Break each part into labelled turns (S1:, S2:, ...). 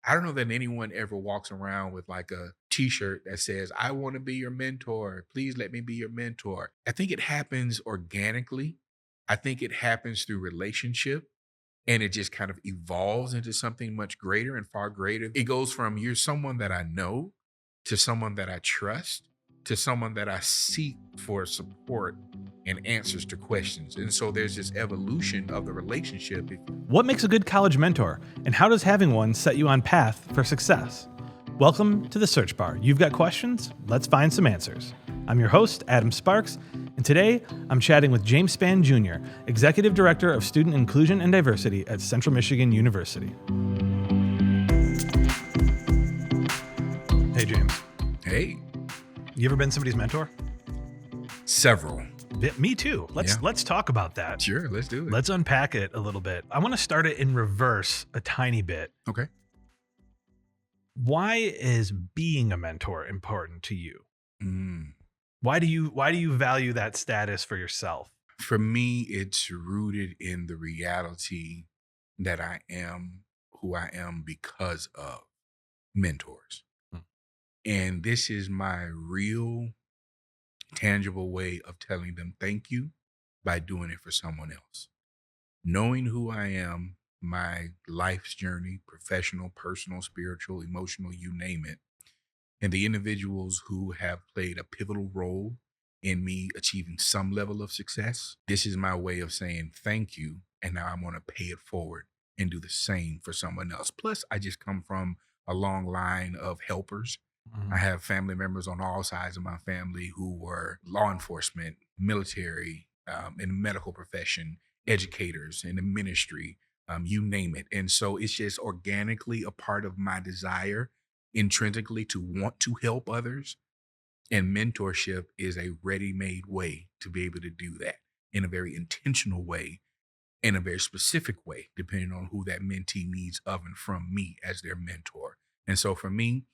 S1: I don't know that anyone ever walks around with like a t-shirt that says, I want to be your mentor. Please let me be your mentor. I think it happens organically. I think it happens through relationship and it just kind of evolves into something much greater and far greater. It goes from you're someone that I know to someone that I trust to someone that I seek for support and answers to questions. And so there's this evolution of the relationship.
S2: What makes a good college mentor, and how does having one set you on path for success? Welcome to the Search Bar. You've got questions? Let's find some answers. I'm your host, Adam Sparks, and today I'm chatting with James Spann Jr., Executive Director of Student Inclusion and Diversity at Central Michigan University. Hey, James.
S1: Hey,
S2: You ever been somebody's mentor?
S1: several.
S2: Me too. Let's talk about that.
S1: Sure, let's do it.
S2: Let's unpack it a little bit. I want to start it in reverse a tiny bit.
S1: Okay.
S2: Why is being a mentor important to you?
S1: Mm.
S2: Why do you value that status for yourself?
S1: For me, it's rooted in the reality that I am who I am because of mentors.
S2: Hmm.
S1: And this is my real tangible way of telling them thank you by doing it for someone else. Knowing who I am, my life's journey, professional, personal, spiritual, emotional, you name it, and the individuals who have played a pivotal role in me achieving some level of success. This is my way of saying thank you. And now I'm going to pay it forward and do the same for someone else. Plus, I just come from a long line of helpers. I have family members on all sides of my family who were law enforcement, military, in the medical profession, educators in the ministry, you name it. And so it's just organically a part of my desire intrinsically to want to help others. And mentorship is a ready-made way to be able to do that in a very intentional way, in a very specific way, depending on who that mentee needs of and from me as their mentor. And so for me,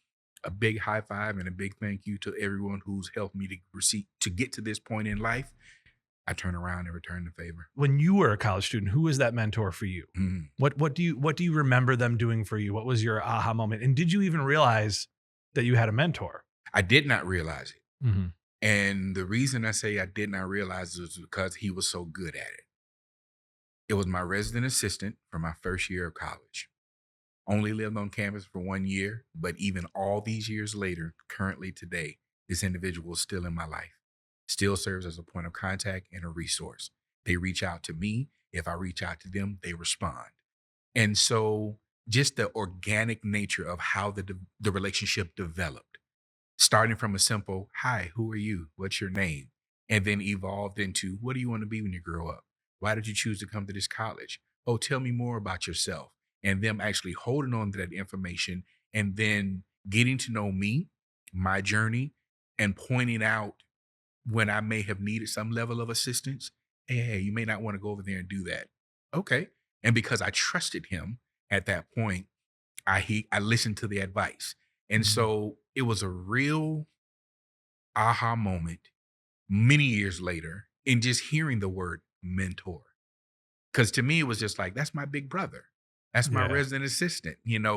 S1: a big high five and a big thank you to everyone who's helped me to get to this point in life. I turn around and return the favor.
S2: When you were a college student, who was that mentor for you?
S1: Mm.
S2: What do you remember them doing for you? What was your aha moment? And did you even realize that you had a mentor?
S1: I did not realize it.
S2: Mm-hmm.
S1: And the reason I say I did not realize it was because he was so good at it. It was my resident assistant for my first year of college. Only lived on campus for 1 year, but even all these years later, currently today, this individual is still in my life, still serves as a point of contact and a resource. They reach out to me. If I reach out to them, they respond. And so just the organic nature of how the relationship developed, starting from a simple, hi, who are you? What's your name? And then evolved into, what do you want to be when you grow up? Why did you choose to come to this college? Oh, tell me more about yourself. And them actually holding on to that information and then getting to know me, my journey, and pointing out when I may have needed some level of assistance. Hey, you may not want to go over there and do that. Okay. And because I trusted him at that point, I listened to the advice. And
S2: Mhm.
S1: so it was a real aha moment many years later in just hearing the word mentor. Because to me, it was just like, that's my big brother. That's my
S2: Yeah.
S1: resident assistant.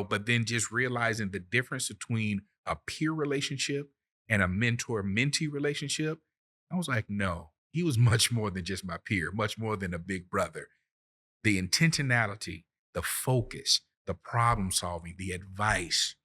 S1: But then just realizing the difference between a peer relationship and a mentor mentee relationship, I was like, no, he was much more than just my peer, much more than a big brother. The intentionality, the focus, the problem solving, the advice,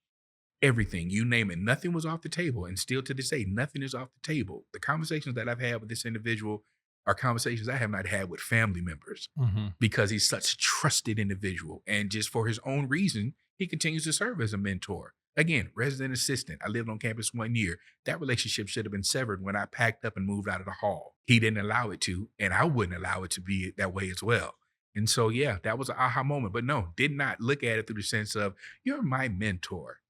S1: everything, you name it, nothing was off the table. And still to this day, nothing is off the table. The conversations that I've had with this individual are conversations I have not had with family members
S2: Mm-hmm.
S1: because he's such a trusted individual. And just for his own reason, he continues to serve as a mentor. Again, resident assistant. I lived on campus 1 year. That relationship should have been severed when I packed up and moved out of the hall. He didn't allow it to, and I wouldn't allow it to be that way as well. And so, yeah, that was an aha moment. But no, did not look at it through the sense of, you're my mentor.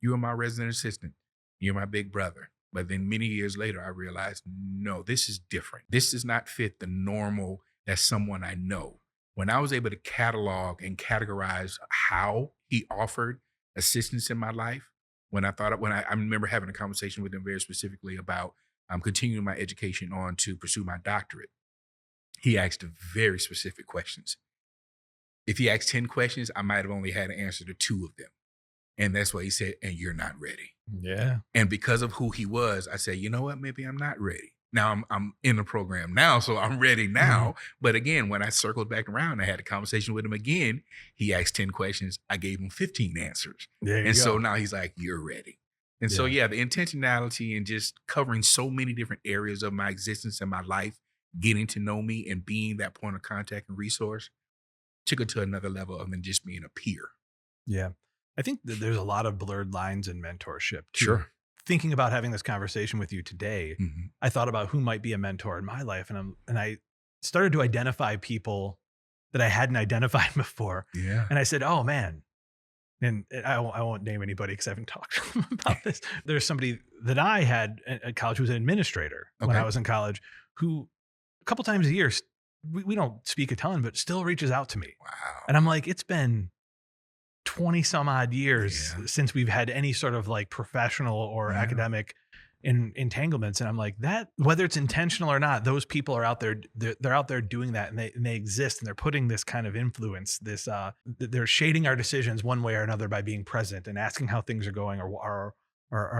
S1: You are my resident assistant. You're my big brother. But then many years later, I realized, no, this is different. This does not fit the normal as someone I know. When I was able to catalog and categorize how he offered assistance in my life, when I remember having a conversation with him very specifically about continuing my education on to pursue my doctorate, he asked very specific questions. If he asked 10 questions, I might have only had an answer to 2 of them. And that's why he said, and you're not ready.
S2: Yeah.
S1: And because of who he was, I said, you know what? Maybe I'm not ready. Now I'm in the program now, so I'm ready
S2: Mhm.
S1: now. But again, when I circled back around, I had a conversation with him again. He asked 10 questions. I gave him 15 answers.
S2: There you
S1: And so
S2: go.
S1: now he's like, you're ready. And so,
S2: Yeah.
S1: yeah, the intentionality and just covering so many different areas of my existence and my life, getting to know me and being that point of contact and resource took it to another level of than just being a peer.
S2: Yeah. I think that there's a lot of blurred lines in mentorship too.
S1: Sure.
S2: Thinking about having this conversation with you today,
S1: Mhm.
S2: I thought about who might be a mentor in my life, and I started to identify people that I hadn't identified before.
S1: Yeah.
S2: And I said, "Oh man." And I won't name anybody because I haven't talked to them about this. There's somebody that I had at college who was an administrator when I
S1: Okay.
S2: was in college who a couple times a year, we don't speak a ton, but still reaches out to me.
S1: Wow.
S2: And I'm like, it's been 20 some odd years
S1: Yeah.
S2: since we've had any sort of like professional or
S1: Yeah.
S2: academic entanglements. And I'm like, that, whether it's intentional or not, those people are out there, they're out there doing that, and they exist, and they're putting this kind of influence, they're shading our decisions one way or another by being present and asking how things are going, or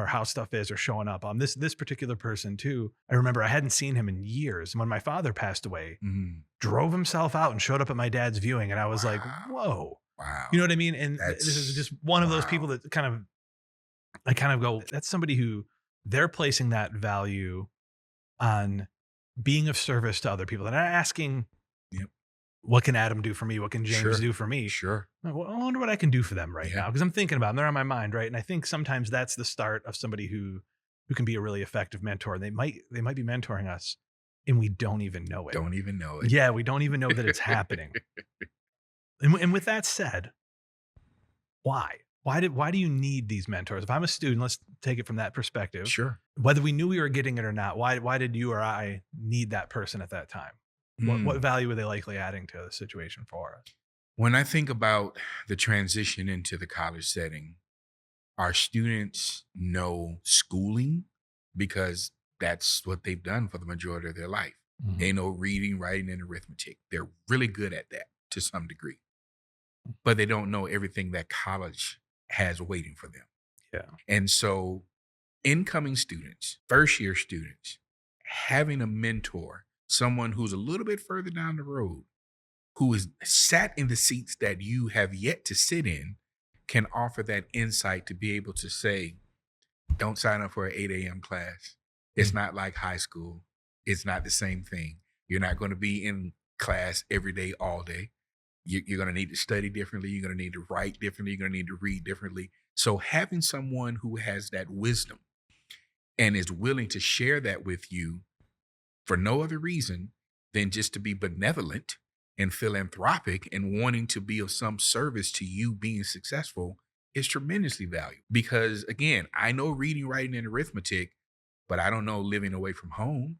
S2: how stuff is, or showing up. This particular person too, I remember I hadn't seen him in years. And when my father passed away,
S1: Mhm.
S2: drove himself out and showed up at my dad's viewing. And I was like,
S1: Wow.
S2: whoa. You know
S1: Wow.
S2: what I mean? And this is
S1: That's
S2: just one of those
S1: wow.
S2: people that I kind of go, that's somebody who they're placing that value on being of service to other people. They're not asking,
S1: Yep.
S2: what can Adam do for me? What can James
S1: Sure.
S2: do for me?
S1: Sure.
S2: Well, I wonder what I can do for them right
S1: Yeah.
S2: now. Cause I'm thinking about them. They're on my mind. Right. And I think sometimes that's the start of somebody who can be a really effective mentor. They might be mentoring us and we don't even know it.
S1: Don't even know
S2: Yeah. We don't even know that it's
S1: it.
S2: happening. And with that said, why? Why do you need these mentors? If I'm a student, let's take it from that perspective.
S1: Sure.
S2: Whether we knew we were getting it or not, why did you or I need that person at that time? What
S1: Mm.
S2: value were they likely adding to the situation for us?
S1: When I think about the transition into the college setting, our students know schooling because that's what they've done for the majority of their life.
S2: Mhm.
S1: They know reading, writing, and arithmetic. They're really good at that to some degree, but they don't know everything that college has waiting for them.
S2: Yeah.
S1: And so, incoming students, first year students, having a mentor, someone who's a little bit further down the road, who is sat in the seats that you have yet to sit in, can offer that insight to be able to say, don't sign up for an 8 a.m. class. It's
S2: Mm.
S1: not like high school. It's not the same thing. You're not going to be in class every day, all day. You're going to need to study differently. You're going to need to write differently. You're going to need to read differently. So, having someone who has that wisdom and is willing to share that with you for no other reason than just to be benevolent and philanthropic and wanting to be of some service to you being successful is tremendously valuable. Because again, I know reading, writing, and arithmetic, but I don't know living away from home.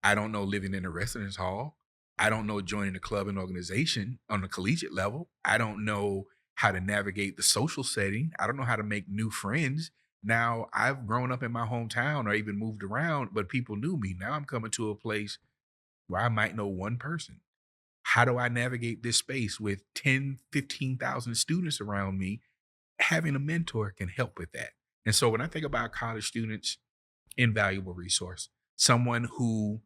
S1: I don't know living in a residence hall. I don't know joining a club and organization on a collegiate level. I don't know how to navigate the social setting. I don't know how to make new friends. Now I've grown up in my hometown or even moved around, but people knew me. Now I'm coming to a place where I might know one person. How do I navigate this space with 10, 15,000 students around me? Having a mentor can help with that. And so when I think about college students, invaluable resource, someone who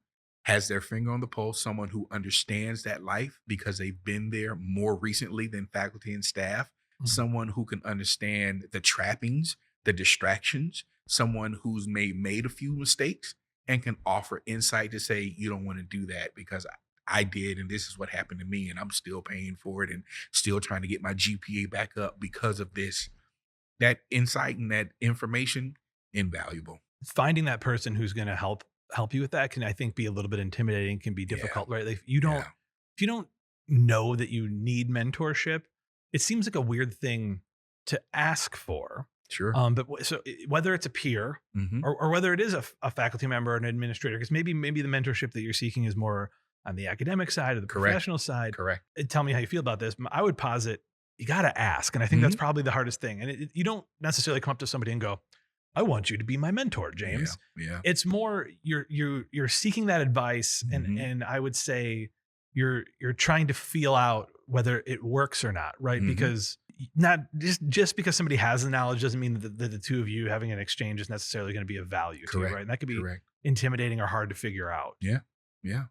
S1: has their finger on the pulse, someone who understands that life because they've been there more recently than faculty and staff,
S2: Mhm.
S1: someone who can understand the trappings, the distractions, someone who's made a few mistakes and can offer insight to say, you don't want to do that because I did, and this is what happened to me, and I'm still paying for it and still trying to get my GPA back up because of this. That insight and that information, invaluable.
S2: Finding that person who's going to help you with that can, I think, be a little bit intimidating, can be
S1: Yeah,
S2: difficult, right? Like
S1: yeah,
S2: if you don't know that you need mentorship, it seems like a weird thing to ask for.
S1: sure.
S2: Whether it's a peer
S1: Mhm.
S2: or whether it is a faculty member or an administrator, because maybe the mentorship that you're seeking is more on the academic side or the
S1: Correct,
S2: professional side.
S1: correct.
S2: Tell me how you feel about this. I would posit you got to ask, and I think that's
S1: Mhm.
S2: probably the hardest thing. And you don't necessarily come up to somebody and go, "I want you to be my mentor,
S1: Yeah,
S2: James."
S1: yeah.
S2: It's more you're seeking that advice, and
S1: Mhm,
S2: I would say you're trying to feel out whether it works or not, right?
S1: mhm.
S2: Because not just because somebody has the knowledge doesn't mean that the two of you having an exchange is necessarily going to be of value to you, right?
S1: Correct.
S2: And that could be
S1: Correct.
S2: intimidating or hard to figure out.
S1: Yeah. Yeah.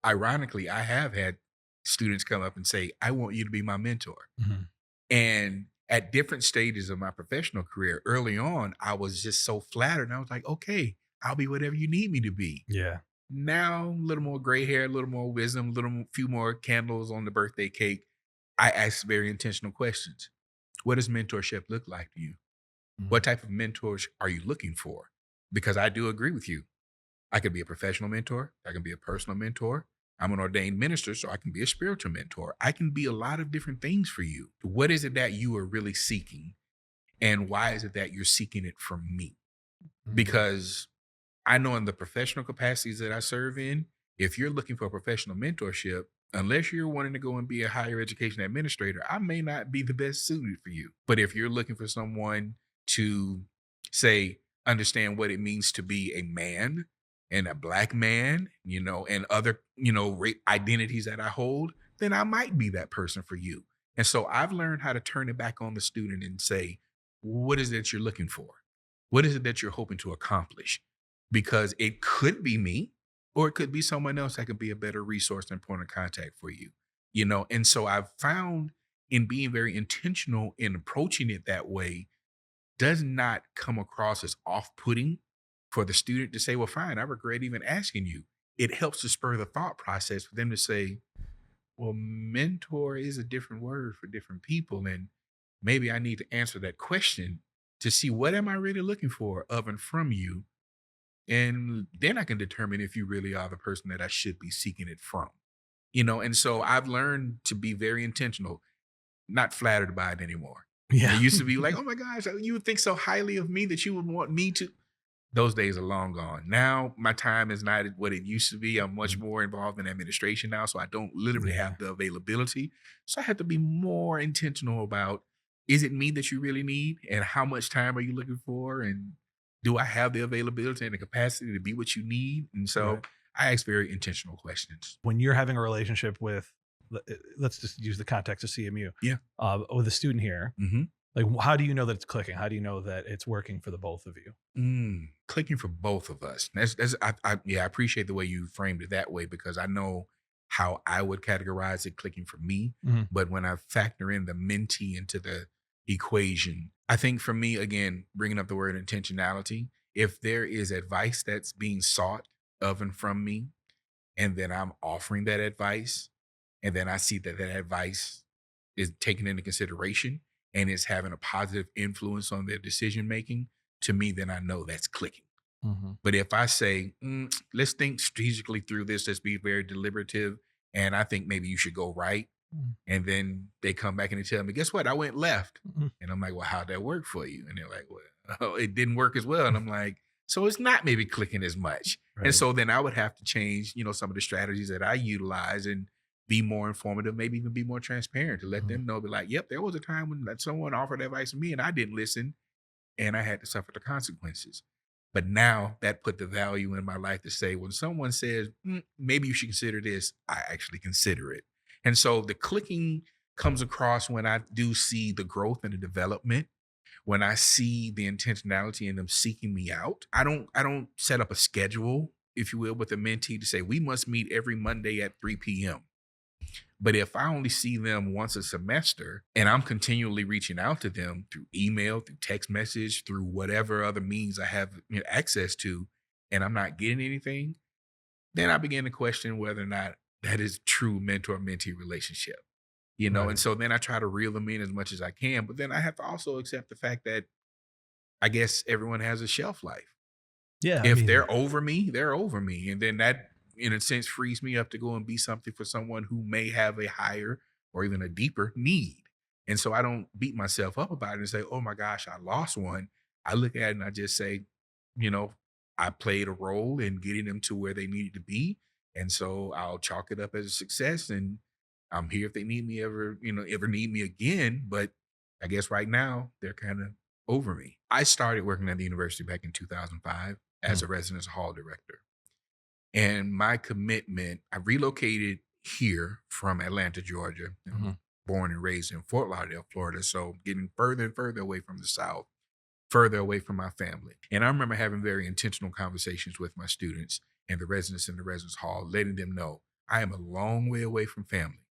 S1: Ironically, I have had students come up and say, I want you to be my mentor.
S2: Mhm.
S1: And at different stages of my professional career, early on, I was just so flattered. And I was like, okay, I'll be whatever you need me to be.
S2: Yeah.
S1: Now, a little more gray hair, a little more wisdom, few more candles on the birthday cake. I ask very intentional questions. What does mentorship look like to you? What
S2: Mhm.
S1: type of mentors are you looking for? Because I do agree with you. I could be a professional mentor. I can be a personal mentor. I'm an ordained minister, so I can be a spiritual mentor. I can be a lot of different things for you. What is it that you are really seeking? And why is it that you're seeking it from me?
S2: Mhm.
S1: Because I know in the professional capacities that I serve in, if you're looking for professional mentorship, unless you're wanting to go and be a higher education administrator, I may not be the best suited for you. But if you're looking for someone to say, understand what it means to be a man and a black man, and other, identities that I hold, then I might be that person for you. And so I've learned how to turn it back on the student and say, what is it you're looking for? What is it that you're hoping to accomplish? Because it could be me or it could be someone else that could be a better resource and point of contact for you. And so I've found in being very intentional in approaching it that way does not come across as off-putting for the student to say, well, fine, I regret even asking you. It helps to spur the thought process for them to say, well, mentor is a different word for different people. And maybe I need to answer that question to see what am I really looking for of and from you, and then I can determine if you really are the person that I should be seeking it from. And so I've learned to be very intentional, not flattered by it anymore. It
S2: Yeah.
S1: used to be like, oh my gosh, you would think so highly of me that you would want me to. Those days are long gone. Now my time is not what it used to be. I'm much more involved in administration now, so I don't literally
S2: Yeah.
S1: have the availability. So I have to be more intentional about, is it me that you really need, and how much time are you looking for, and do I have the availability and the capacity to be what you need? And so
S2: Right.
S1: I ask very intentional questions.
S2: When you're having a relationship with, let's just use the context of CMU,
S1: Yeah.
S2: with a student here,
S1: Hmm.
S2: like how do you know that it's clicking? How do you know that it's working for the both of you?
S1: Clicking for both of us. I appreciate the way you framed it that way, because I know how I would categorize it clicking for me.
S2: Mhm.
S1: But when I factor in the mentee into the equation, I think for me, again, bringing up the word intentionality, if there is advice that's being sought of and from me, and then I'm offering that advice, and then I see that that advice is taken into consideration and is having a positive influence on their decision making, to me, then I know that's clicking.
S2: Mhm.
S1: But if I say, let's think strategically through this, let's be very deliberative, and I think maybe you should go right,
S2: Mhm.
S1: and then they come back and they tell me, guess what? I went left.
S2: Mhm.
S1: And I'm like, well, how'd that work for you? And they're like, well, oh, it didn't work as well. And I'm like, so it's not maybe clicking as much. And
S2: Right.
S1: so then I would have to change, some of the strategies that I utilize and be more informative, maybe even be more transparent to let
S2: Mhm.
S1: them know, be like, yep, there was a time when someone offered advice to me and I didn't listen and I had to suffer the consequences. But now that put the value in my life to say, when someone says, maybe you should consider this, I actually consider it. And so the clicking comes across when I do see the growth and the development, when I see the intentionality in them seeking me out. I don't set up a schedule, if you will, with a mentee to say, we must meet every Monday at 3 p.m. But if I only see them once a semester and I'm continually reaching out to them through email, through text message, through whatever other means I have access to, and I'm not getting anything, then I begin to question whether or not that is true mentor mentee relationship. And
S2: Right.
S1: so then I try to reel them in as much as I can. But then I have to also accept the fact that I guess everyone has a shelf life.
S2: Yeah. I
S1: If
S2: mean,
S1: they're over me, they're over me. And then that, in a sense, frees me up to go and be something for someone who may have a higher or even a deeper need. And so I don't beat myself up about it and say, oh my gosh, I lost one. I look at it and I just say, you know, I played a role in getting them to where they needed to be. And so I'll chalk it up as a success. And I'm here if they need me ever need me again. But I guess right now they're kind of over me. I started working at the university back in 2005 as
S2: mm,
S1: a residence hall director. And my commitment, I relocated here from Atlanta, Georgia,
S2: mhm.
S1: born and raised in Fort Lauderdale, Florida. So getting further and further away from the South, further away from my family. And I remember having very intentional conversations with my students and the residents in the residence hall, letting them know I am a long way away from family.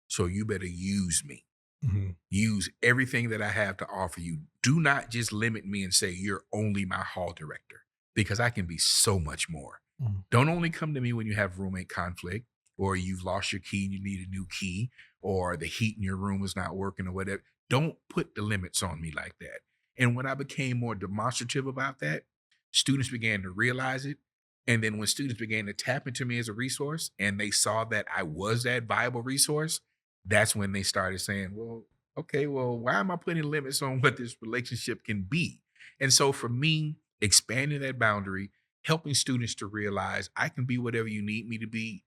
S1: So you better use me.
S2: Mhm.
S1: Use everything that I have to offer you. Do not just limit me and say you're only my hall director, because I can be so much more.
S2: Mhm.
S1: Don't only come to me when you have roommate conflict or you've lost your key and you need a new key or the heat in your room is not working or whatever. Don't put the limits on me like that. And when I became more demonstrative about that, students began to realize it. And then when students began to tap into me as a resource and they saw that I was that viable resource, that's when they started saying, well, okay, well, why am I putting limits on what this relationship can be? And so for me, expanding that boundary, helping students to realize I can be whatever you need me to be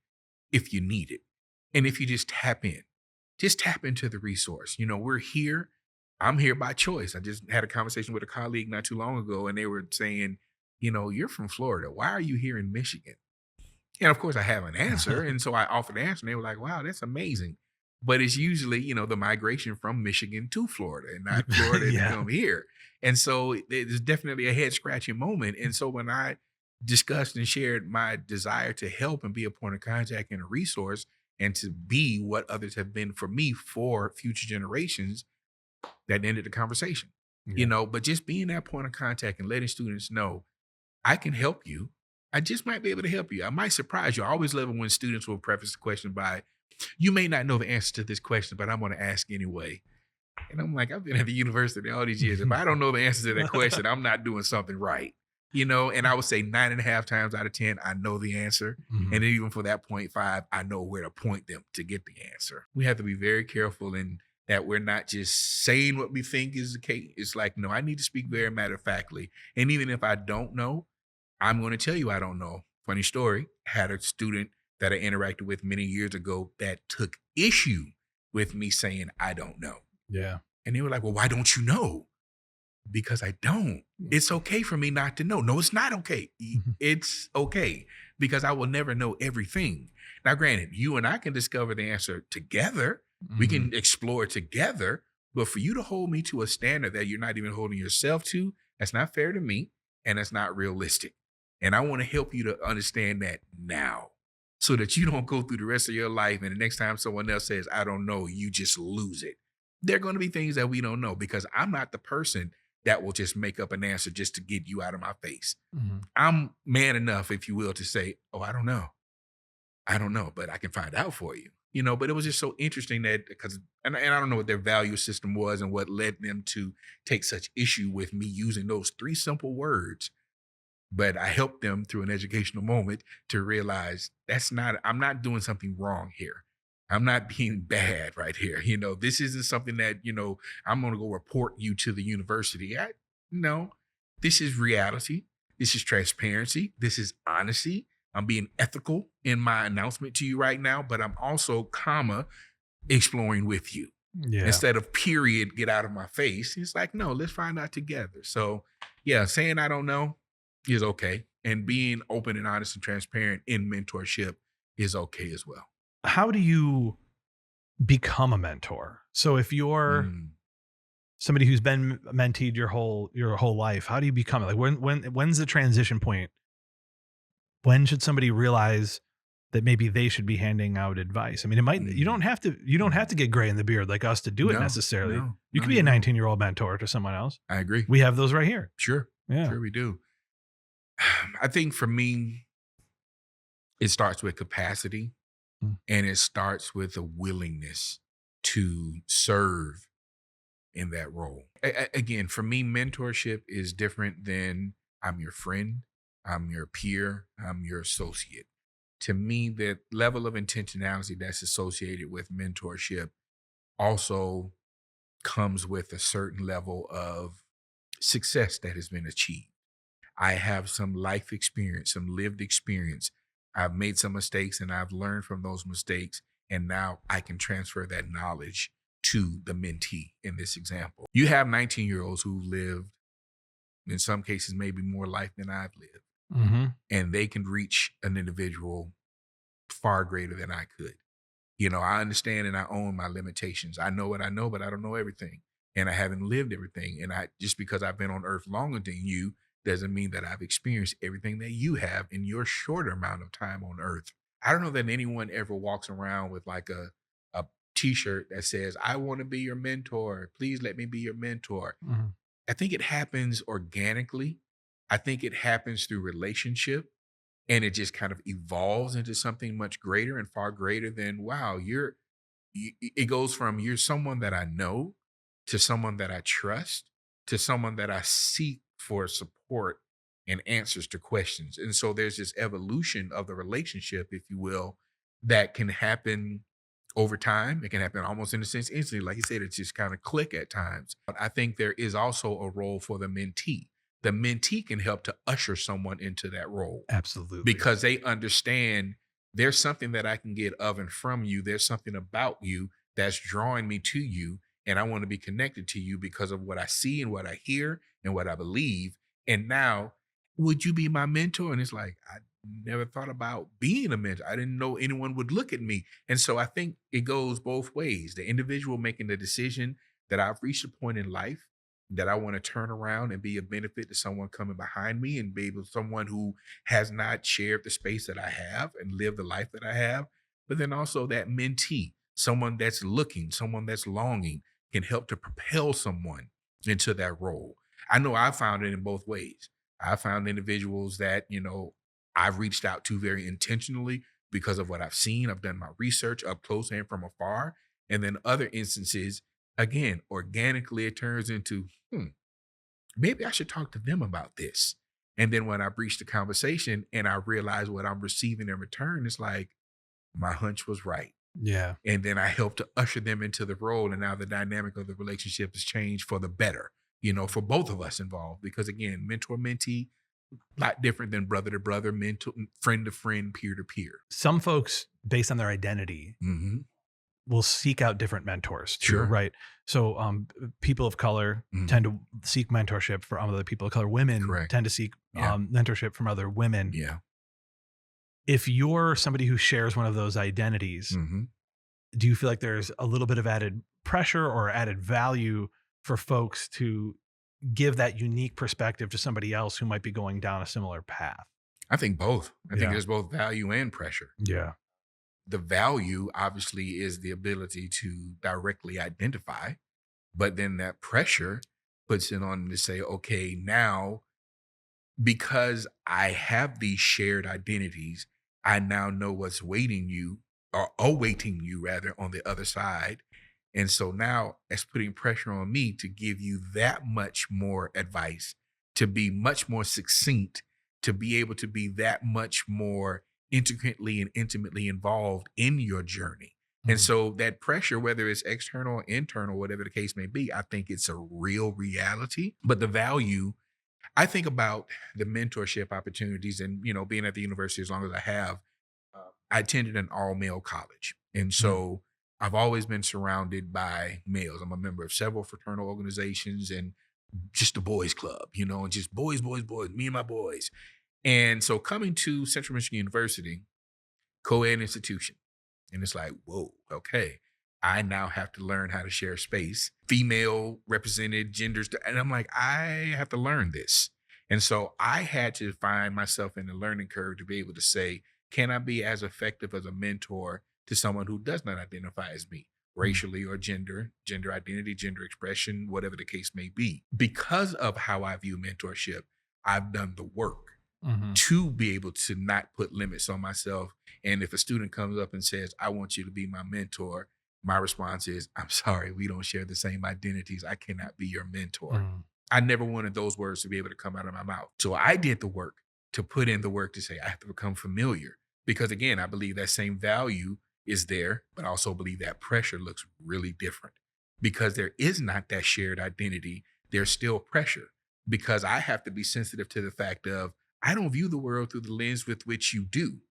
S1: if you need it. And if you just tap into the resource. We're here. I'm here by choice. I just had a conversation with a colleague not too long ago, and they were saying, you're from Florida. Why are you here in Michigan? And of course, I have an answer. And so I offered the answer, and they were like, wow, that's amazing. But it's usually, the migration from Michigan to Florida and not Florida to
S2: Yeah.
S1: come here. And so there's definitely a head scratching moment. And so when I discussed and shared my desire to help and be a point of contact and a resource and to be what others have been for me for future generations, that ended the conversation.
S2: Yeah.
S1: But just being that point of contact and letting students know I can help you. I just might be able to help you. I might surprise you. I always love it when students will preface the question by, you may not know the answer to this question, but I'm going to ask anyway. And I'm like, I've been at the university all these years. If I don't know the answer to that question, I'm not doing something right. And I would say 9.5 times out of 10, I know the answer.
S2: Mhm.
S1: And even for that 0.5, I know where to point them to get the answer. We have to be very careful in that we're not just saying what we think is the case. It's like, no, I need to speak very matter of factly. And even if I don't know, I'm going to tell you I don't know. Funny story. Had a student that I interacted with many years ago that took issue with me saying I don't know.
S2: Yeah.
S1: And they were like, well, why don't you know? Because I don't. It's okay for me not to know. No, it's not okay.
S2: Mhm.
S1: It's okay because I will never know everything. Now, granted, you and I can discover the answer together. We
S2: Mhm.
S1: can explore together. But for you to hold me to a standard that you're not even holding yourself to, that's not fair to me and that's not realistic. And I want to help you to understand that now so that you don't go through the rest of your life and the next time someone else says, I don't know, you just lose it. There are going to be things that we don't know because I'm not the person that will just make up an answer just to get you out of my face.
S2: Mhm.
S1: I'm man enough, if you will, to say, oh, I don't know. I don't know, but I can find out for you. But it was just so interesting that because, and I don't know what their value system was and what led them to take such issue with me using those three simple words. But I helped them through an educational moment to realize I'm not doing something wrong here. I'm not being bad right here. This isn't something that, I'm going to go report you to the university. No, this is reality. This is transparency. This is honesty. I'm being ethical in my announcement to you right now, but I'm also, exploring with you
S2: Yeah.
S1: instead of period, get out of my face. It's like, no, let's find out together. So, yeah, saying I don't know is okay. And being open and honest and transparent in mentorship is okay as well.
S2: How do you become a mentor? So if you're
S1: Mm.
S2: somebody who's been menteed your whole life, how do you become it? Like when's the transition point? When should somebody realize that maybe they should be handing out advice? I mean, it might you
S1: Mm.
S2: don't have to you don't have
S1: Mm.
S2: to get gray in the beard like us to do it
S1: No,
S2: necessarily.
S1: no,
S2: You
S1: no,
S2: could be
S1: you
S2: a
S1: don't.
S2: 19-year-old mentor to someone else.
S1: I agree.
S2: We have those right here.
S1: Sure.
S2: Yeah.
S1: Sure, we do. I think for me, it starts with capacity
S2: Mm.
S1: and it starts with a willingness to serve in that role. Again, for me, mentorship is different than I'm your friend, I'm your peer, I'm your associate. To me, the level of intentionality that's associated with mentorship also comes with a certain level of success that has been achieved. I have some life experience, some lived experience. I've made some mistakes and I've learned from those mistakes. And now I can transfer that knowledge to the mentee in this example. You have 19-year-olds who lived, in some cases, maybe more life than I've lived,
S2: Mhm.
S1: and they can reach an individual far greater than I could. I understand and I own my limitations. I know what I know, but I don't know everything. And I haven't lived everything. And just because I've been on earth longer than you doesn't mean that I've experienced everything that you have in your shorter amount of time on earth. I don't know that anyone ever walks around with like a t-shirt that says, I want to be your mentor. Please let me be your mentor.
S2: Mhm.
S1: I think it happens organically. I think it happens through relationship, and it just kind of evolves into something much greater and far greater than, wow, it goes from you're someone that I know to someone that I trust to someone that I seek for support and answers to questions. And so there's this evolution of the relationship, if you will, that can happen over time. It can happen almost in a sense instantly. Like you said, it's just kind of click at times. But I think there is also a role for the mentee. The mentee can help to usher someone into that role
S2: Absolutely.
S1: because they understand there's something that I can get of and from you. There's something about you that's drawing me to you. And I want to be connected to you because of what I see and what I hear and what I believe. And now, would you be my mentor? And it's like, I never thought about being a mentor. I didn't know anyone would look at me. And so I think it goes both ways. The individual making the decision that I've reached a point in life that I want to turn around and be a benefit to someone coming behind me and be able someone who has not shared the space that I have and lived the life that I have. But then also that mentee, someone that's looking, someone that's longing, can help to propel someone into that role. I know I found it in both ways. I found individuals that, I've reached out to very intentionally because of what I've seen. I've done my research up close and from afar. And then other instances, again, organically, it turns into, maybe I should talk to them about this. And then when I breach the conversation and I realize what I'm receiving in return, it's like my hunch was right.
S2: Yeah.
S1: And then I help to usher them into the role. And now the dynamic of the relationship has changed for the better, for both of us involved. Because again, mentor mentee, a lot different than brother to brother, mentor, friend to friend, peer to peer.
S2: Some folks, based on their identity,
S1: Hmm.
S2: will seek out different mentors too,
S1: Sure.
S2: right? So, people of color
S1: Hmm.
S2: tend to seek mentorship from other people of color. Women
S1: Correct.
S2: tend to seek
S1: Yeah.
S2: mentorship from other women.
S1: Yeah.
S2: If you're somebody who shares one of those identities,
S1: Hmm.
S2: do you feel like there's a little bit of added pressure or added value for folks to give that unique perspective to somebody else who might be going down a similar path?
S1: I think both. I think
S2: Yeah.
S1: there's both value and pressure.
S2: Yeah.
S1: The value obviously is the ability to directly identify, but then that pressure puts it on to say, okay, now because I have these shared identities, I now know what's waiting you or awaiting you rather on the other side. And so now it's putting pressure on me to give you that much more advice, to be much more succinct, to be able to be that much more intricately and intimately involved in your journey. And
S2: Mhm.
S1: so that pressure, whether it's external or internal, whatever the case may be, I think it's a real reality. But the value, I think about the mentorship opportunities and, being at the university as long as I have, I attended an all male college. And
S2: Mm.
S1: so I've always been surrounded by males. I'm a member of several fraternal organizations and just a boys club, and just boys, boys, boys, me and my boys. And so coming to Central Michigan University, co-ed institution. And it's like, whoa, okay. I now have to learn how to share space, female represented genders. And I'm like, I have to learn this. And so I had to find myself in the learning curve to be able to say, can I be as effective as a mentor to someone who does not identify as me,
S2: Mm.
S1: racially or gender identity, gender expression, whatever the case may be? Because of how I view mentorship, I've done the work
S2: Mhm.
S1: to be able to not put limits on myself. And if a student comes up and says, I want you to be my mentor, my response is, I'm sorry, we don't share the same identities. I cannot be your mentor.
S2: Mm.
S1: I never wanted those words to be able to come out of my mouth. So I did the work to put in the work to say, I have to become familiar. Because again, I believe that same value is there, but I also believe that pressure looks really different because there is not that shared identity. There's still pressure because I have to be sensitive to the fact of, I don't view the world through the lens with which you do.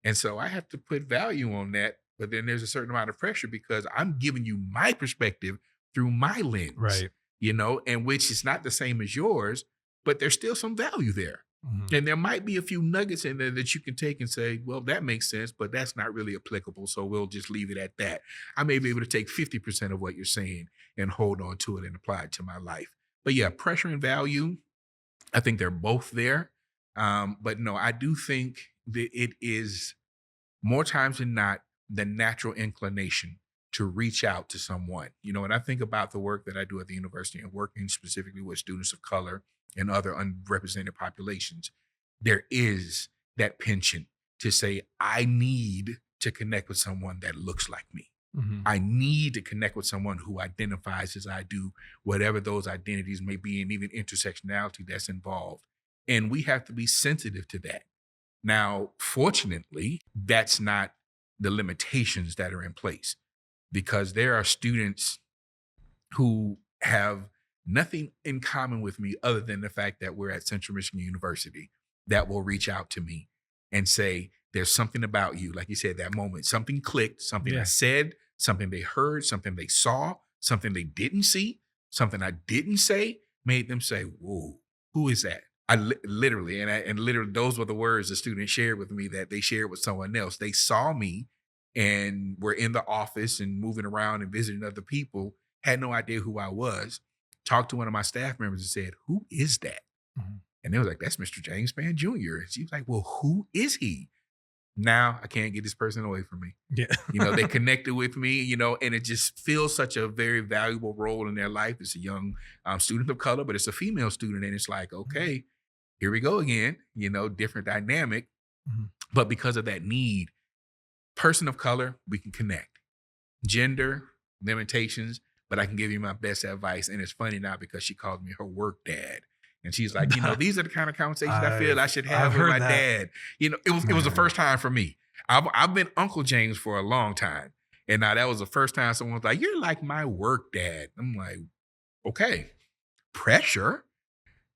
S1: And so I have to put value on that. But then there's a certain amount of pressure because I'm giving you my perspective through my lens,
S2: Right.
S1: and which is not the same as yours, but there's still some value there.
S2: Mhm.
S1: And there might be a few nuggets in there that you can take and say, well, that makes sense, but that's not really applicable. So we'll just leave it at that. I may be able to take 50% of what you're saying and hold on to it and apply it to my life. But yeah, pressure and value, I think they're both there. But no, I do think that it is more times than not the natural inclination to reach out to someone. When I think about the work that I do at the university and working specifically with students of color and other unrepresented populations, there is that penchant to say, I need to connect with someone that looks like me.
S2: Mhm.
S1: I need to connect with someone who identifies as I do, whatever those identities may be, and even intersectionality that's involved. And we have to be sensitive to that. Now, fortunately, that's not the limitations that are in place, because there are students who have nothing in common with me other than the fact that we're at Central Michigan University that will reach out to me and say, there's something about you. Like you said, that moment, something clicked, something I
S2: Yeah.
S1: said, something they heard, something they saw, something they didn't see, something I didn't say made them say, whoa, who is that? Literally, and literally, those were the words the student shared with me that they shared with someone else. They saw me and were in the office and moving around and visiting other people, had no idea who I was, talked to one of my staff members and said, who is that?
S2: Mhm.
S1: And they was like, that's Mr. James Spann Jr. And she was like, well, who is he? Now I can't get this person away from me.
S2: Yeah.
S1: They connected with me, and it just feels such a very valuable role in their life. It's a young student of color, but it's a female student. And it's like, okay, here we go again, different dynamic.
S2: Mhm.
S1: But because of that need, person of color, we can connect. Gender, limitations, but I can give you my best advice. And it's funny now because she calls me her work dad. And she's like, these are the kind of conversations I feel I should have
S2: I've
S1: with
S2: heard
S1: my
S2: that.
S1: dad. It was the first time for me. I've been Uncle James for a long time. And now that was the first time someone was like, you're like my work dad. I'm like, okay, pressure.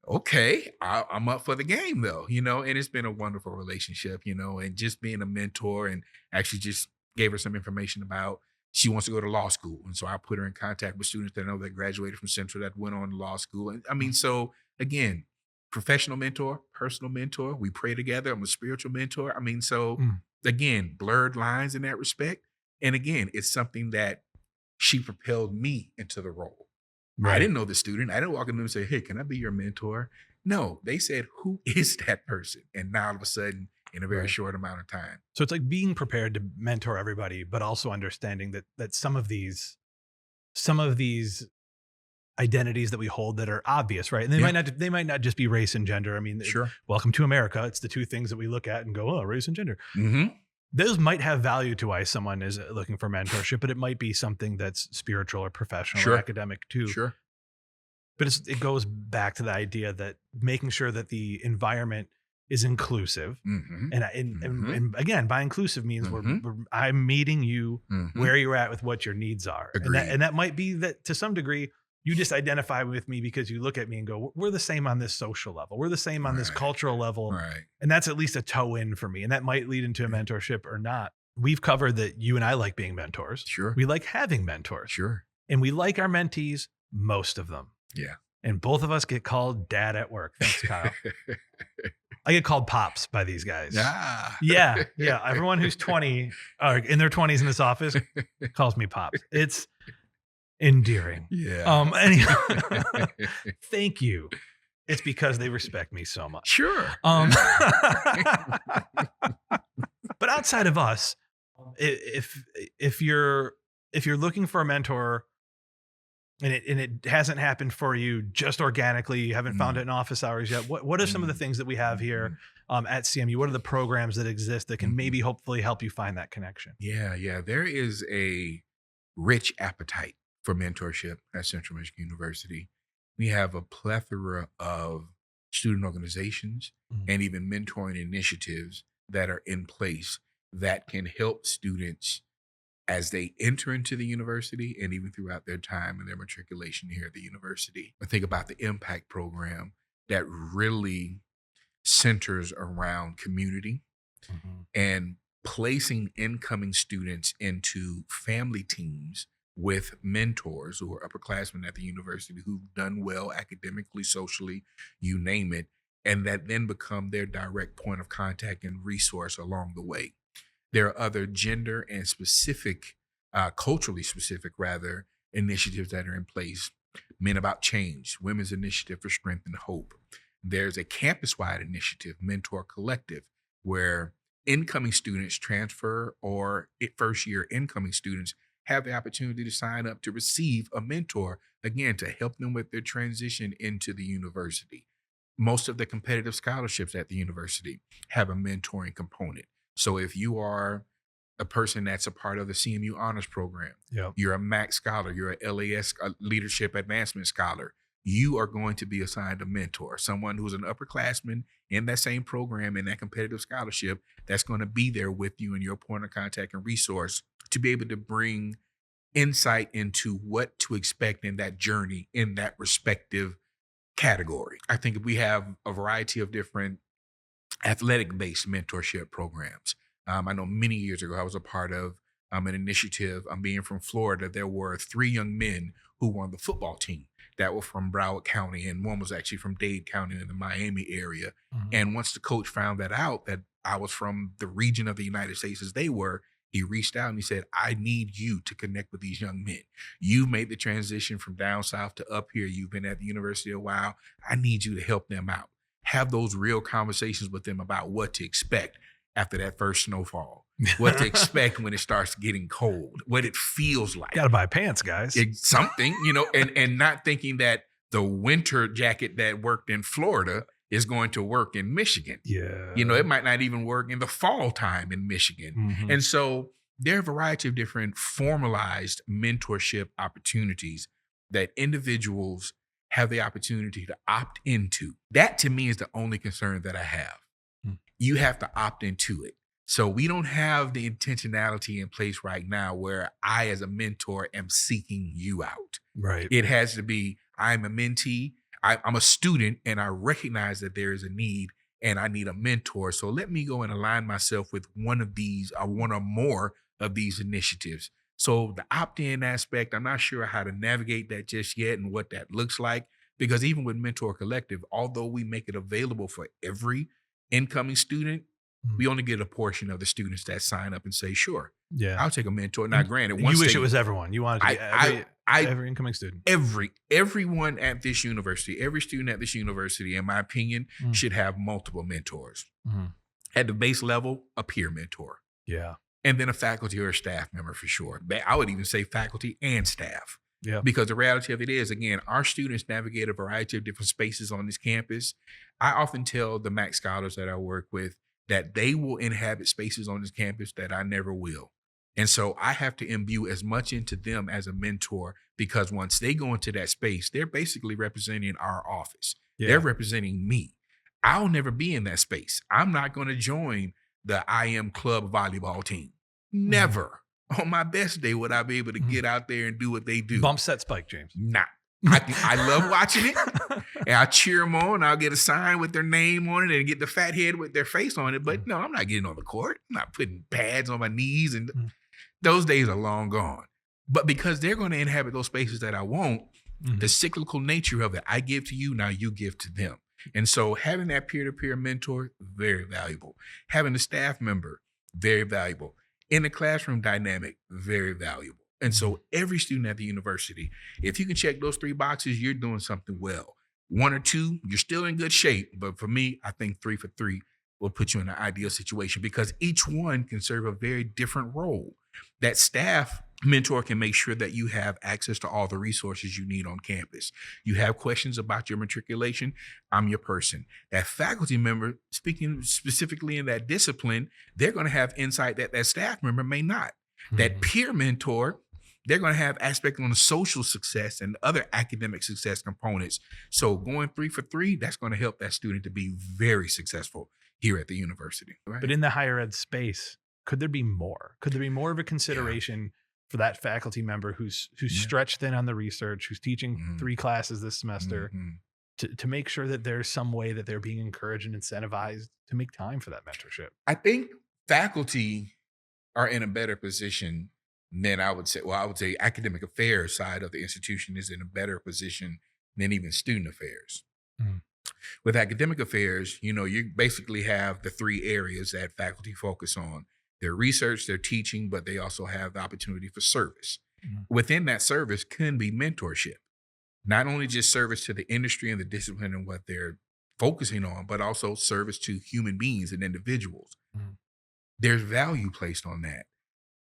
S1: Okay, I'm up for the game though, and it's been a wonderful relationship, and just being a mentor, and actually just gave her some information about she wants to go to law school. And so I put her in contact with students that I know that graduated from Central that went on to law school. And I mean, so again, professional mentor, personal mentor, we pray together. I'm a spiritual mentor. I mean, so
S2: Mm.
S1: again, blurred lines in that respect. And again, it's something that she propelled me into the role. I
S2: Right.
S1: didn't know the student. I didn't walk in and say, hey, can I be your mentor? No, they said, who is that person? And now all of a sudden, in a very
S2: Right.
S1: short amount of time.
S2: So it's like being prepared to mentor everybody, but also understanding that some of these identities that we hold that are obvious, right? And
S1: Yeah,
S2: they might not just be race and gender. I mean,
S1: sure.
S2: welcome to America. It's the two things that we look at and go, oh, race and gender.
S1: Mm-hmm.
S2: Those might have value to why someone is looking for mentorship, but it might be something that's spiritual or professional or
S1: Sure.
S2: academic too.
S1: Sure.
S2: But it goes back to the idea that making sure that the environment is inclusive.
S1: Mm-hmm.
S2: And again, by inclusive means
S1: Mhm.
S2: I'm meeting you
S1: Mm-hmm.
S2: where you're at with what your needs are. And
S1: Agreed.
S2: that might be that to some degree, you just identify with me because you look at me and go, we're the same on this social level. We're the same on this
S1: Right.
S2: cultural level.
S1: Right.
S2: And that's at least a toe in for me. And that might lead into a mentorship or not. We've covered that you and I like being mentors.
S1: Sure.
S2: We like having mentors.
S1: Sure.
S2: And we like our mentees, most of them.
S1: Yeah.
S2: And both of us get called dad at work. Thanks, Kyle. I get called pops by these guys.
S1: Ah.
S2: Yeah. Yeah. Everyone who's 20 or in their 20s in this office calls me pops. It's endearing.
S1: Yeah.
S2: Anyhow, thank you. It's because they respect me so much.
S1: Sure.
S2: But outside of us, if you're looking for a mentor and it hasn't happened for you just organically, you haven't found it in office hours yet, what are some of the things that we have here at CMU? What are the programs that exist that can maybe hopefully help you find that connection?
S1: Yeah. There is a rich appetite for mentorship at Central Michigan University. We have a plethora of student organizations and even mentoring initiatives that are in place that can help students as they enter into the university and even throughout their time and their matriculation here at the university. I think about the impact program that really centers around community and placing incoming students into family teams with mentors who are upperclassmen at the university who've done well academically, socially, you name it, and that then become their direct point of contact and resource along the way. There are other gender and specific, culturally specific rather, initiatives that are in place. Men About Change, Women's Initiative for Strength and Hope. There's a campus-wide initiative, Mentor Collective, where incoming students transfer or first year incoming students have the opportunity to sign up to receive a mentor, again, to help them with their transition into the university. Most of the competitive scholarships at the university have a mentoring component. So if you are a person that's a part of the CMU Honors Program,
S2: Yep.
S1: you're a MAC scholar, you're a LAS Leadership Advancement Scholar, you are going to be assigned a mentor, someone who's an upperclassman in that same program, in that competitive scholarship, that's going to be there with you and your point of contact and resource to be able to bring insight into what to expect in that journey in that respective category. I think we have a variety of different athletic-based mentorship programs. I know many years ago I was a part of an initiative. Being from Florida, there were 3 young men who were on the football team that were from Broward County, and one was actually from Dade County in the Miami area.
S2: Mhm.
S1: And once the coach found that out, that I was from the region of the United States as they were, he reached out and he said, I need you to connect with these young men. You've made the transition from down south to up here. You've been at the university a while. I need you to help them out. Have those real conversations with them about what to expect after that first snowfall, what to expect when it starts getting cold, what it feels like.
S2: Got to buy pants, guys.
S1: It's something, and not thinking that the winter jacket that worked in Florida is going to work in Michigan.
S2: Yeah.
S1: It might not even work in the fall time in Michigan.
S2: Mhm.
S1: And so there are a variety of different formalized mentorship opportunities that individuals have the opportunity to opt into. That to me is the only concern that I have.
S2: Hmm.
S1: You have to opt into it. So we don't have the intentionality in place right now where I, as a mentor, am seeking you out.
S2: Right.
S1: It has to be, I'm a mentee, I'm a student, and I recognize that there is a need and I need a mentor. So let me go and align myself with one of these or one or more of these initiatives. So the opt-in aspect, I'm not sure how to navigate that just yet and what that looks like, because even with Mentor Collective, although we make it available for every incoming student,
S2: Mm.
S1: we only get a portion of the students that sign up and say, sure,
S2: Yeah.
S1: I'll take a mentor. Now, granted,
S2: You
S1: once
S2: wish
S1: they,
S2: it was everyone. You wanted to be every incoming student.
S1: everyone at this university, every student at this university, in my opinion,
S2: Mm.
S1: should have multiple mentors.
S2: Mhm.
S1: At the base level, a peer mentor,
S2: Yeah.
S1: and then a faculty or a staff member for sure. I would even say faculty and staff.
S2: Yeah.
S1: Because the reality of it is, again, our students navigate a variety of different spaces on this campus. I often tell the MAC scholars that I work with that they will inhabit spaces on this campus that I never will. And so I have to imbue as much into them as a mentor, because once they go into that space, they're basically representing our office.
S2: Yeah.
S1: They're representing me. I'll never be in that space. I'm not going to join the IM club volleyball team. Never. On my best day would I be able to get out there and do what they do.
S2: Bump set spike, James.
S1: Nah. I love watching it, and I cheer them on. I'll get a sign with their name on it and get the fat head with their face on it. But no, I'm not getting on the court. I'm not putting pads on my knees, and those days are long gone. But because they're going to inhabit those spaces that I won't, the cyclical nature of it, I give to you, now you give to them. And so having that peer-to-peer mentor, very valuable. Having a staff member, very valuable. In the classroom dynamic, very valuable. And so every student at the university, if you can check those 3 boxes, you're doing something well. 1 or 2, you're still in good shape. But for me, I think 3 for 3 will put you in an ideal situation, because each one can serve a very different role. That staff mentor can make sure that you have access to all the resources you need on campus. You have questions about your matriculation, I'm your person. That faculty member, speaking specifically in that discipline, they're going to have insight that that staff member may not. That peer mentor, they're going to have aspect on the social success and other academic success components. So going 3 for 3, that's going to help that student to be very successful here at the university. Right?
S2: But in the higher ed space, could there be more? Could there be more of a consideration for that faculty member who's stretched thin on the research, who's teaching 3 classes this semester, to make sure that there's some way that they're being encouraged and incentivized to make time for that mentorship?
S1: I think faculty are in a better position than I would say academic affairs side of the institution is in a better position than even student affairs. With academic affairs, you basically have the three areas that faculty focus on: their research, their teaching, but they also have the opportunity for service.
S2: Mhm.
S1: Within that service can be mentorship, not only just service to the industry and the discipline and what they're focusing on, but also service to human beings and individuals.
S2: Mhm.
S1: There's value placed on that.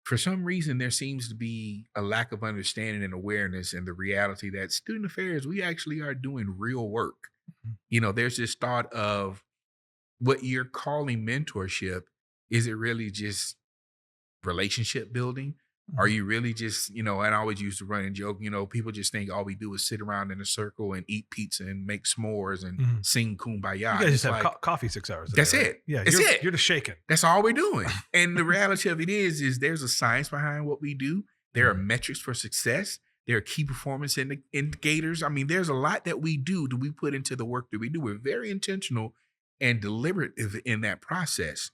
S1: For some reason, there seems to be a lack of understanding and awareness in the reality that student affairs, we actually are doing real work.
S2: Mhm.
S1: There's this thought of what you're calling mentorship. Is it really just relationship building? Are
S2: Mhm.
S1: you really just, and I always used to run and joke, people just think all we do is sit around in a circle and eat pizza and make s'mores and
S2: Mhm.
S1: sing
S2: You
S1: kumbaya.
S2: guys
S1: And
S2: just
S1: it's
S2: have
S1: like,
S2: coffee 6 hours a day,
S1: that's
S2: right?
S1: it.
S2: Yeah,
S1: That's it.
S2: you're just shaking.
S1: That's all we're doing. And the reality of it is there's a science behind what we do. There are
S2: Mhm.
S1: metrics for success. There are key performance indicators. I mean, there's a lot that we do that we put into the work that we do. We're very intentional and deliberate in that process.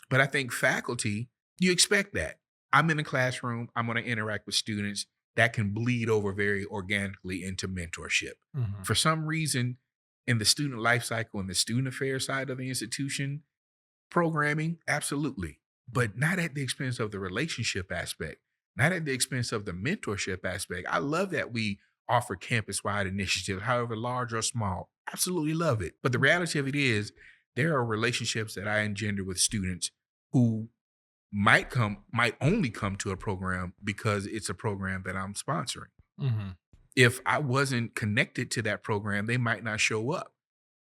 S1: But I think faculty, you expect that. I'm in a classroom, I'm going to interact with students. That can bleed over very organically into mentorship.
S2: Mhm.
S1: For some reason, in the student life cycle and the student affairs side of the institution, programming, absolutely, but not at the expense of the relationship aspect, not at the expense of the mentorship aspect. I love that we offer campus wide initiatives, however large or small. Absolutely love it. But the reality of it is, there are relationships that I engender with students who might only come to a program because it's a program that I'm sponsoring.
S2: Mhm.
S1: If I wasn't connected to that program, they might not show up,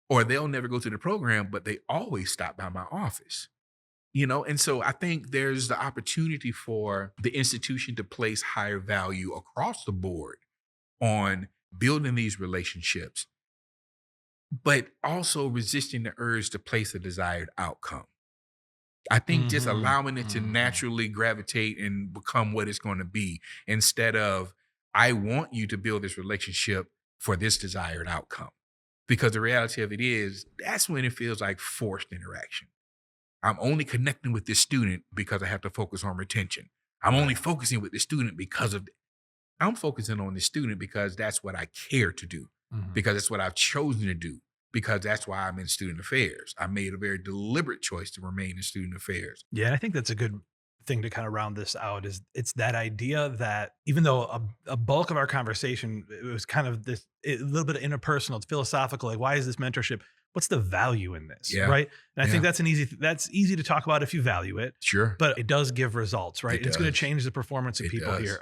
S1: or they'll never go to the program, but they always stop by my office. And so I think there's the opportunity for the institution to place higher value across the board on building these relationships, but also resisting the urge to place a desired outcome. I think just
S2: Mhm.
S1: allowing it to
S2: Mhm.
S1: naturally gravitate and become what it's going to be, instead of, I want you to build this relationship for this desired outcome. Because the reality of it is, that's when it feels like forced interaction. I'm only connecting with this student because I have to focus on retention. I'm only
S2: Right.
S1: focusing with the student because of, I'm focusing on the student because that's what I care to do,
S2: Mhm.
S1: because it's what I've chosen to do, because that's why I'm in student affairs. I made a very deliberate choice to remain in student affairs.
S2: Yeah, and I think that's a good thing to kind of round this out is it's that idea that even though a bulk of our conversation it was kind of a little bit of interpersonal, it's philosophical, like why is this mentorship? What's the value in this,
S1: Yeah.
S2: right? And I think
S1: Yeah.
S2: that's easy to talk about if you value it,
S1: Sure.
S2: but it does give results, right?
S1: It
S2: And it's going to
S1: does.
S2: change the performance of
S1: It
S2: people
S1: does.
S2: here.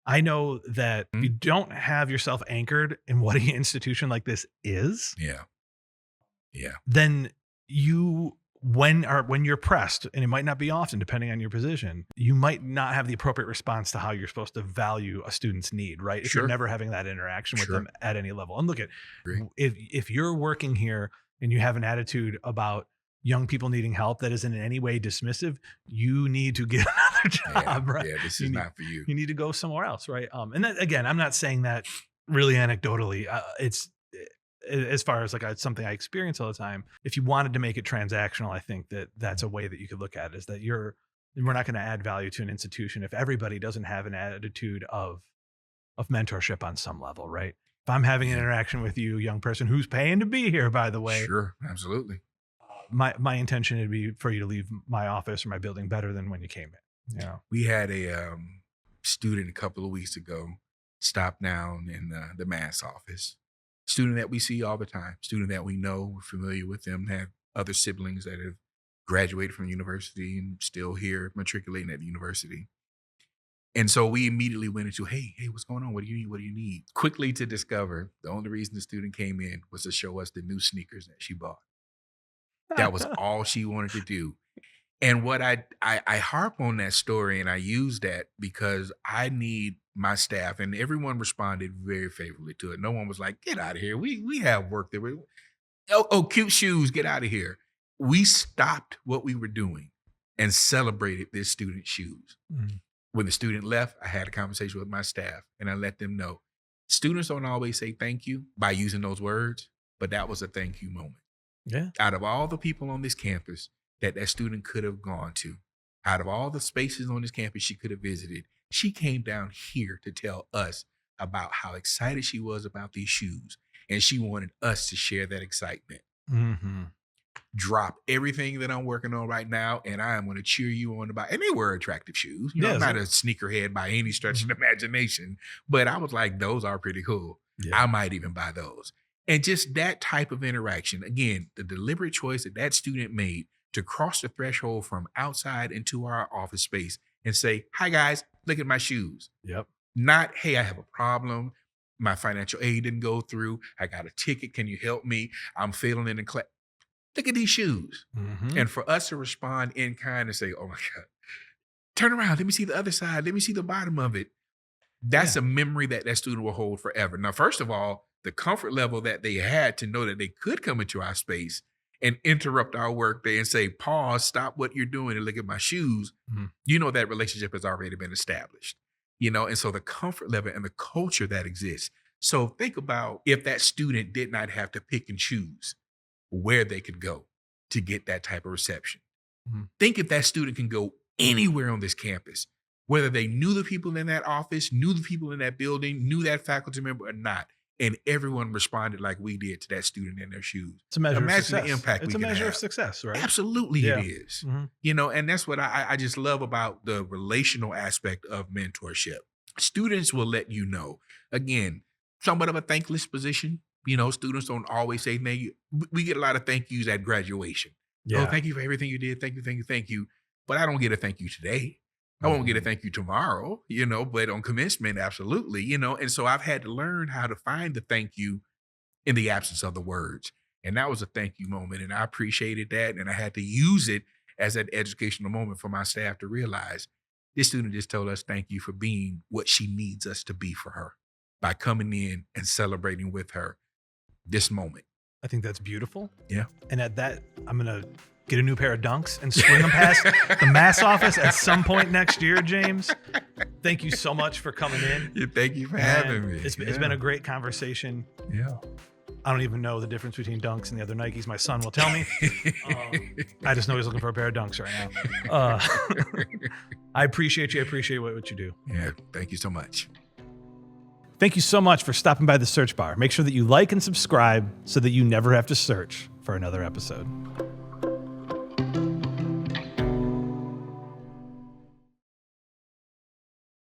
S2: I know that if you
S1: Mhm.
S2: don't have yourself anchored in what an institution like this is,
S1: Yeah. Yeah.
S2: then you when you're pressed, and it might not be often depending on your position, you might not have the appropriate response to how you're supposed to value a student's need, right? If you're
S1: Sure.
S2: never having that interaction with them
S1: Sure.
S2: at any level. And look at
S1: Agree.
S2: if you're working here and you have an attitude about young people needing help that isn't in any way dismissive, you need to get another
S1: Yeah.
S2: job, right?
S1: Yeah. This
S2: You
S1: is
S2: need
S1: not for you.
S2: you need to go somewhere else, right? And that, again, I'm not saying that really anecdotally. It's as far as like it's something I experience all the time. If you wanted to make it transactional, I think that that's a way that you could look at it, is that we're not going to add value to an institution if everybody doesn't have an attitude of mentorship on some level, right? If I'm having an
S1: Yeah.
S2: interaction with you, young person who's paying to be here, by the way,
S1: Sure. Absolutely.
S2: my intention would be for you to leave my office or my building better than when you came in. Yeah.
S1: We had a student a couple of weeks ago stop down in the mass office. Student that we see all the time, student that we know, we're familiar with them, have other siblings that have graduated from university and still here matriculating at the university. And so we immediately went into, hey, what's going on? What do you need? What do you need? Quickly to discover the only reason the student came in was to show us the new sneakers that she bought. That was all she wanted to do. And what I harp on that story, and I use that because I need my staff, and everyone responded very favorably to it. No one was like, "Get out of here. We have work that we cute shoes, get out of here." We stopped what we were doing and celebrated this student's shoes.
S2: Mhm.
S1: When the student left, I had a conversation with my staff and I let them know students don't always say thank you by using those words, but that was a thank you moment.
S2: Yeah.
S1: Out of all the people on this campus that student could have gone to, out of all the spaces on this campus she could have visited, she came down here to tell us about how excited she was about these shoes. and she wanted us to share that excitement.
S2: Mm-hmm.
S1: Drop everything that I'm working on right now, and I am going to cheer you on about. And they were attractive shoes. I'm
S2: Yes.
S1: not a sneakerhead by any stretch of the imagination, but I was like, those are pretty cool.
S2: Yeah.
S1: I might even buy those. And just that type of interaction, again, the deliberate choice that student made to cross the threshold from outside into our office space and say, hi guys, look at my shoes.
S2: Yep.
S1: Not, hey, I have a problem. My financial aid didn't go through. I got a ticket. Can you help me? I'm failing in class. Look at these shoes.
S2: Mm-hmm.
S1: And for us to respond in kind and say, oh my God, turn around. Let me see the other side. Let me see the bottom of it. That's a memory that student will hold forever. Now, first of all, the comfort level that they had to know that they could come into our space and interrupt our workday and say, pause, stop what you're doing and look at my shoes.
S2: Mm-hmm.
S1: That relationship has already been established, and so the comfort level and the culture that exists. So think about if that student did not have to pick and choose where they could go to get that type of reception.
S2: Mm-hmm.
S1: Think if that student can go anywhere on this campus, whether they knew the people in that office, knew the people in that building, knew that faculty member or not, and everyone responded like we did to that student in their shoes.
S2: It's a measure
S1: Imagine
S2: of success.
S1: the impact
S2: It's
S1: we
S2: a
S1: can
S2: measure
S1: have.
S2: of success, right?
S1: Absolutely
S2: Yeah.
S1: it is.
S2: Mm-hmm.
S1: And that's what I just love about the relational aspect of mentorship. Students will let you know, again, somewhat of a thankless position. Students don't always say thank you. We get a lot of thank yous at graduation.
S2: Yeah.
S1: Oh, thank you for everything you did. Thank you, thank you, thank you. But I don't get a thank you today. I won't get a thank you tomorrow, but on commencement, absolutely, And so I've had to learn how to find the thank you in the absence of the words. And that was a thank you moment. And I appreciated that. And I had to use it as an educational moment for my staff to realize this student just told us thank you for being what she needs us to be for her by coming in and celebrating with her this moment.
S2: I think that's beautiful.
S1: Yeah.
S2: And at that, I'm going to get a new pair of Dunks and swing them past the mass office at some point next year, James. Thank you so much for coming in.
S1: Yeah, thank you for having me.
S2: It's been a great conversation.
S1: Yeah.
S2: I don't even know the difference between Dunks and the other Nikes. My son will tell me. I just know he's looking for a pair of Dunks right now. I appreciate you. I appreciate what you do.
S1: Yeah. Thank you so much.
S2: Thank you so much for stopping by the Search Bar. Make sure that you like and subscribe so that you never have to search for another episode.